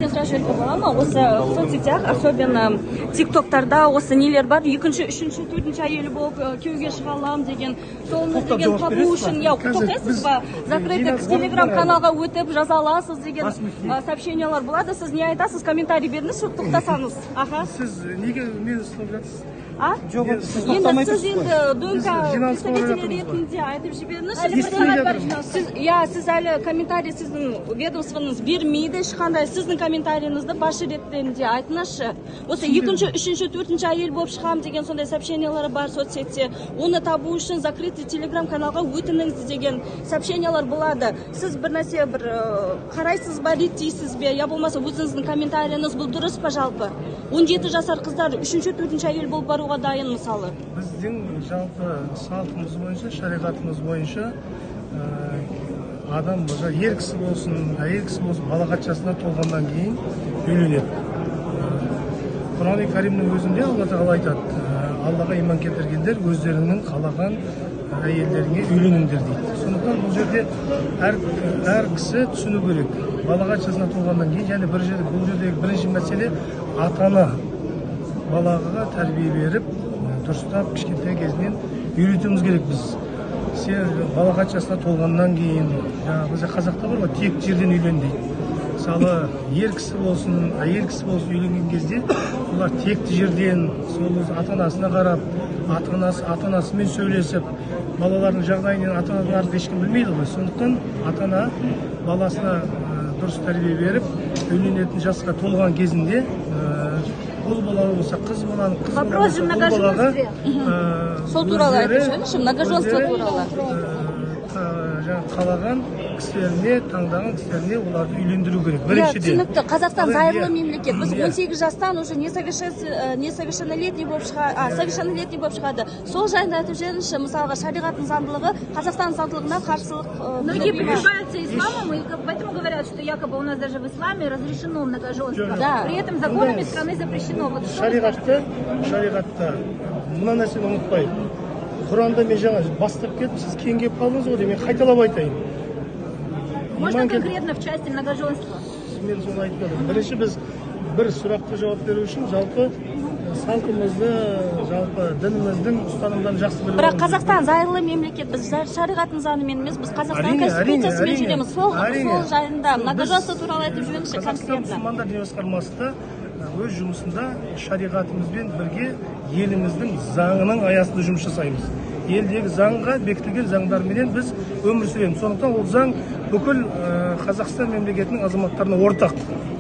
Спрашивать была, осы в соцсетях, особенно тиктоктарда осы нелер бар, екінші, үшінші, төртінші әйелі болып күйеуге шыға аламын деген, соны деген табу үшін, тоқтайсыз ба? Закрытый телеграм-каналға өтіп жаза аласыз деген сообщениялар болады. Сіз не айтасыз? Комментарий беріңіз, тоқтасаңыз. Аха. Сіз неге мені ұстап жатсыз? Енді сіз енді дөңка представителі ретінде айтып жіберіңіз. Сіз әлі комментарий сіздің ведомствоңыз бермейді, ешқандай сіздің комментарийіңізді басшы ретінде айтыңызшы. Осы екінші, үшінші, төртінші әйел болып шығамын деген сондай сообщениялар бар соцсетте. Оны табу үшін закрытый телеграм-каналға өтіңіз деген сообщениялар болады. Сіз бір нәрсе бір қарайсыз ба, реттейсіз бе, я болмаса өзіңіздің комментарийіңіз бұл дұрыс па жалпы? 17 жасар қыздар үшінші, төртінші әйел болып баруға дайын мысалы. Біздің жалпы салтымыз бойынша, шариғатымыз бойынша адам ер кісі болсын, әйел кісі болсын, балағат жасына толғаннан кейін үйленеді. Құран-ы Каримнің өзінде Алла Тағала айтады, Аллаға иман келтіргендер өздерінің қалаған әйелдеріне үйленіңдер дейді. Сондықтан бұл жерде әр кісі түсіну керек. Балағат жасына толғаннан кейін, және бұл жердегі бірінші мәселе ата-ана балаға тәрбие беріп, дұрыстап кішкентай кезінен үйретуіміз керек біз. Сен балағат жасына толғаннан кейін, бізде қазақта бар ғой, тек жерден үйлен дейді. Мысалы, ер кісі болсын, әйел кісі болсын үйленген кезде, олар текті жерден, сол ата-анасына қарап, ата-анасымен сөйлесіп, балалардың жағдайын ата-аналарды ешкім білмейді ғой. Сондықтан ата-ана баласына дұрыс тәрбие беріп, үйленетін жасқа толған кезінде ұл бала болса, қыз балаға сол туралы айтыңызшы, многоженство туралы. Қалаған кісілеріне, таңдаған кісілеріне оларды үйлендіру керек. Біріншіден. Түсінікті. Қазақстан зайырлы мемлекет. Біз 18 жастан уже несовершеннолетний болып шығады. Сол жайында айтып жіберіңізші, мысалға шариғаттың заңдылығы Қазақстан заңдылығына қарсылық. Многие прикрываются исламом, и поэтому говорят, что якобы у нас даже в исламе разрешено многоженство. При этом законами страны запрещено. Шариғатта мына нәрсені ұмытпайық. Құранда мен жаңа бастап кетіп, сіз кейін келіп қалдыңыз ғой, мен қайталап айтайын. Можно конкретно в части многоженства? Мен соны айтып едім. Бірінші біз бір сұрақты жауап беру үшін жалпы салтымызды, жалпы дініміздің ұстанымдарын жақсы білу. Бірақ Қазақстан зайырлы мемлекет, біз шариғаттың заңымен емес, біз Қазақстан конституциясымен жүреміз. Сол жайында многоженство туралы айтып жүріңізші конкретно. Қазақстан мұсылмандар діни басқармасы да өз жұмысында шариғатымызбен бірге еліміздің заңының аясында жұмыс жасаймыз. Елдегі заңға бекітілген заңдарменен біз өмір сүреміз. Сондықтан ол заң бүкіл Қазақстан мемлекетінің азаматтарына ортақ.